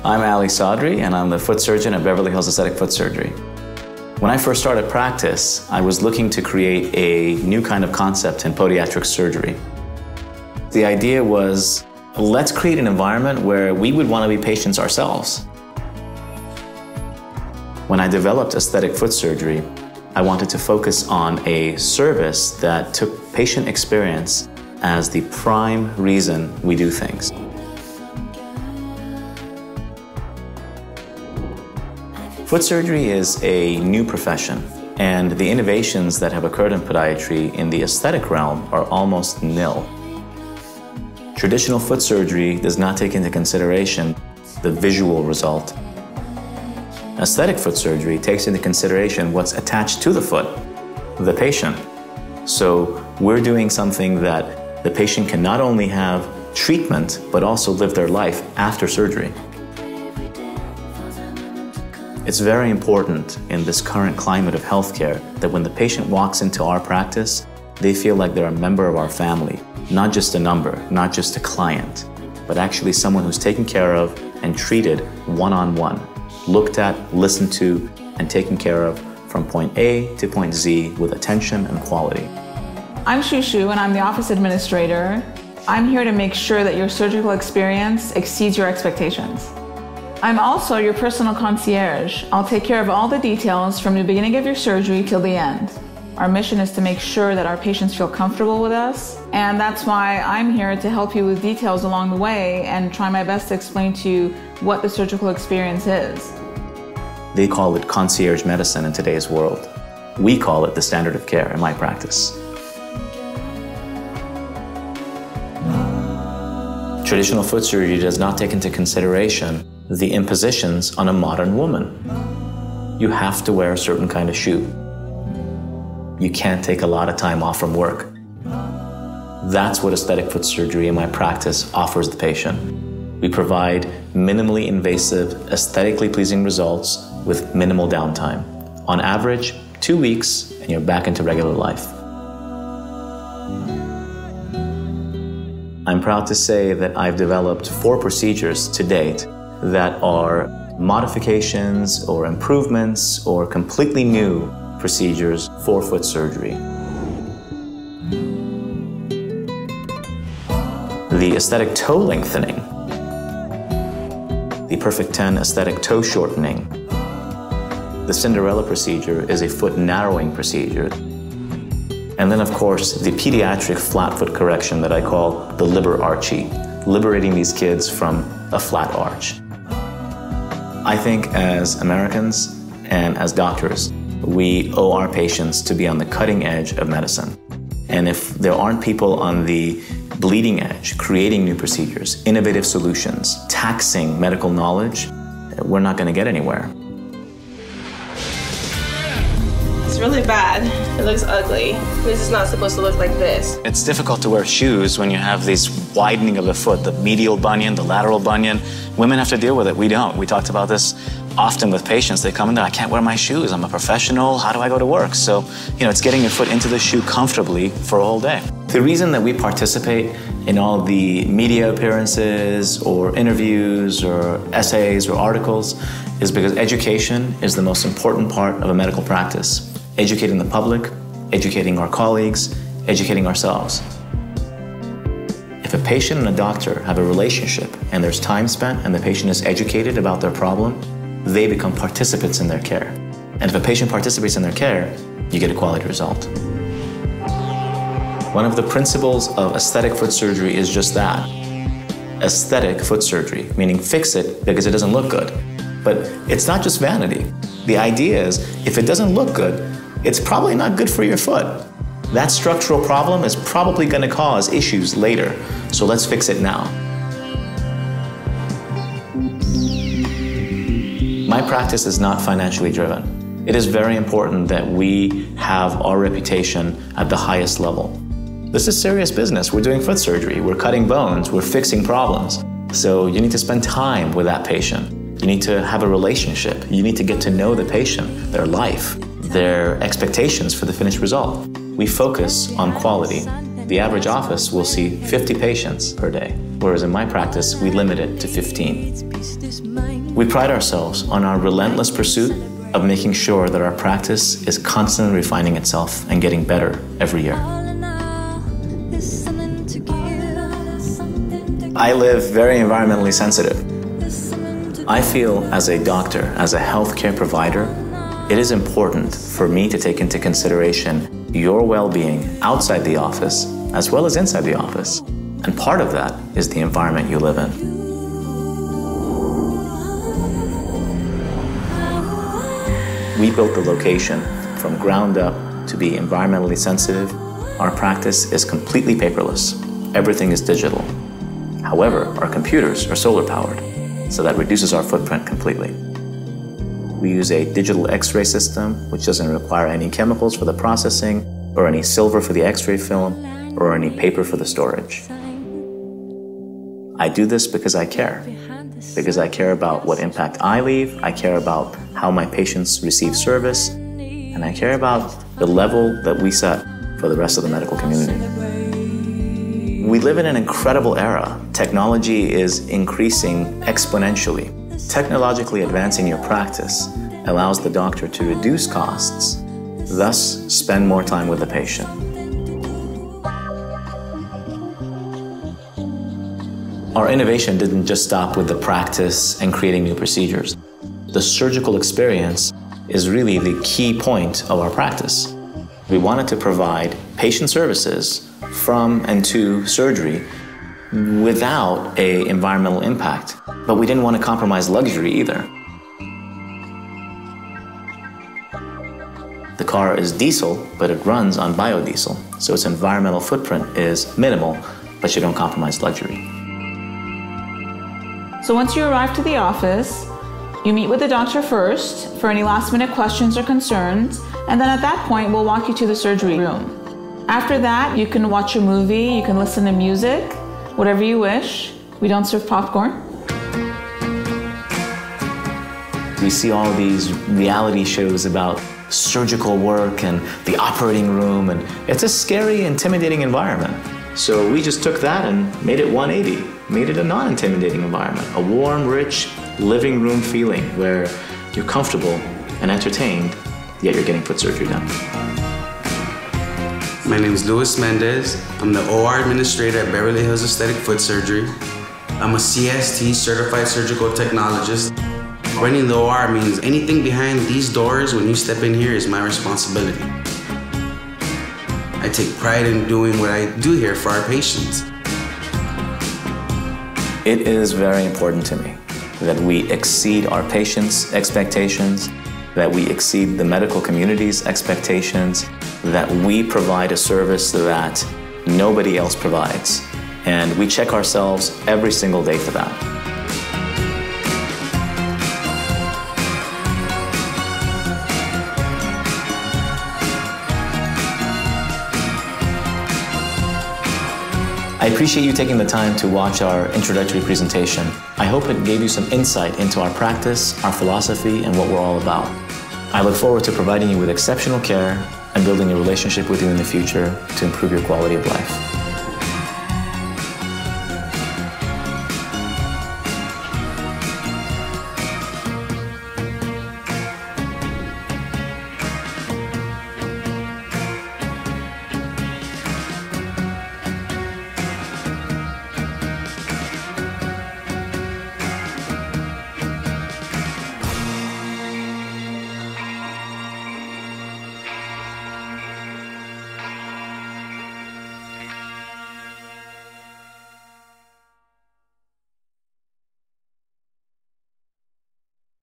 I'm Sadrieh, and I'm the foot surgeon at Beverly Hills Aesthetic Foot Surgery. When I first started practice, I was looking to create a new kind of concept in podiatric surgery. The idea was, let's create an environment where we would want to be patients ourselves. When I developed aesthetic foot surgery, I wanted to focus on a service that took patient experience as the prime reason we do things. Foot surgery is a new profession, and the innovations that have occurred in podiatry in the aesthetic realm are almost nil. Traditional foot surgery does not take into consideration the visual result. Aesthetic foot surgery takes into consideration what's attached to the foot, the patient. So we're doing something that the patient can not only have treatment, but also live their life after surgery. It's very important in this current climate of healthcare that when the patient walks into our practice, they feel like they're a member of our family, not just a number, not just a client, but actually someone who's taken care of and treated one-on-one, looked at, listened to, and taken care of from point A to point Z with attention and quality. I'm Shushu, and I'm the office administrator. I'm here to make sure that your surgical experience exceeds your expectations. I'm also your personal concierge. I'll take care of all the details from the beginning of your surgery till the end. Our mission is to make sure that our patients feel comfortable with us, and that's why I'm here to help you with details along the way and try my best to explain to you what the surgical experience is. They call it concierge medicine in today's world. We call it the standard of care in my practice. Traditional foot surgery does not take into consideration the impositions on a modern woman. You have to wear a certain kind of shoe. You can't take a lot of time off from work. That's what aesthetic foot surgery in my practice offers the patient. We provide minimally invasive, aesthetically pleasing results with minimal downtime. On average, 2 weeks and you're back into regular life. I'm proud to say that I've developed 4 procedures to date that are modifications or improvements or completely new procedures for foot surgery. The aesthetic toe lengthening, the Perfect 10 aesthetic toe shortening, the Cinderella procedure is a foot narrowing procedure, and then of course the pediatric flat foot correction that I call the Liber Archie, liberating these kids from a flat arch. I think as Americans and as doctors, we owe our patients to be on the cutting edge of medicine. And if there aren't people on the bleeding edge, creating new procedures, innovative solutions, taxing medical knowledge, we're not going to get anywhere. It's really bad. It looks ugly. This is not supposed to look like this. It's difficult to wear shoes when you have this widening of the foot, the medial bunion, the lateral bunion. Women have to deal with it. We don't. We talked about this often with patients. They come in there, I can't wear my shoes. I'm a professional. How do I go to work? So, it's getting your foot into the shoe comfortably for a whole day. The reason that we participate in all the media appearances or interviews or essays or articles is because education is the most important part of a medical practice. Educating the public, educating our colleagues, educating ourselves. If a patient and a doctor have a relationship and there's time spent and the patient is educated about their problem, they become participants in their care. And if a patient participates in their care, you get a quality result. One of the principles of aesthetic foot surgery is just that. Aesthetic foot surgery, meaning fix it because it doesn't look good. But it's not just vanity. The idea is, if it doesn't look good, it's probably not good for your foot. That structural problem is probably going to cause issues later, so let's fix it now. My practice is not financially driven. It is very important that we have our reputation at the highest level. This is serious business. We're doing foot surgery. We're cutting bones. We're fixing problems. So you need to spend time with that patient. You need to have a relationship. You need to get to know the patient, their life, their expectations for the finished result. We focus on quality. The average office will see 50 patients per day. whereas in my practice, we limit it to 15. We pride ourselves on our relentless pursuit of making sure that our practice is constantly refining itself and getting better every year. I live very environmentally sensitive. I feel as a doctor, as a healthcare provider, it is important for me to take into consideration your well-being outside the office as well as inside the office. And part of that is the environment you live in. We built the location from ground up to be environmentally sensitive. Our practice is completely paperless. Everything is digital. However, our computers are solar powered, so that reduces our footprint completely. We use a digital X-ray system, which doesn't require any chemicals for the processing, or any silver for the X-ray film, or any paper for the storage. I do this because I care. Because I care about what impact I leave, I care about how my patients receive service, and I care about the level that we set for the rest of the medical community. We live in an incredible era. Technology is increasing exponentially. Technologically advancing your practice allows the doctor to reduce costs, thus spend more time with the patient. Our innovation didn't just stop with the practice and creating new procedures. The surgical experience is really the key point of our practice. We wanted to provide patient services from and to surgery without an environmental impact, but we didn't want to compromise luxury either. The car is diesel, but it runs on biodiesel, so its environmental footprint is minimal, but you don't compromise luxury. So once you arrive to the office, you meet with the doctor first for any last-minute questions or concerns, and then at that point, we'll walk you to the surgery room. After that, you can watch a movie, you can listen to music, whatever you wish. We don't serve popcorn. We see all these reality shows about surgical work and the operating room, and it's a scary, intimidating environment. So we just took that and made it 180, made it a non-intimidating environment, a warm, rich living room feeling where you're comfortable and entertained, yet you're getting foot surgery done. My name is Luis Mendez. I'm the OR administrator at Beverly Hills Aesthetic Foot Surgery. I'm a CST certified surgical technologist. Running the OR means anything behind these doors when you step in here is my responsibility. I take pride in doing what I do here for our patients. It is very important to me that we exceed our patients' expectations, that we exceed the medical community's expectations, that we provide a service that nobody else provides. And we check ourselves every single day for that. I appreciate you taking the time to watch our introductory presentation. I hope it gave you some insight into our practice, our philosophy, and what we're all about. I look forward to providing you with exceptional care and building a relationship with you in the future to improve your quality of life.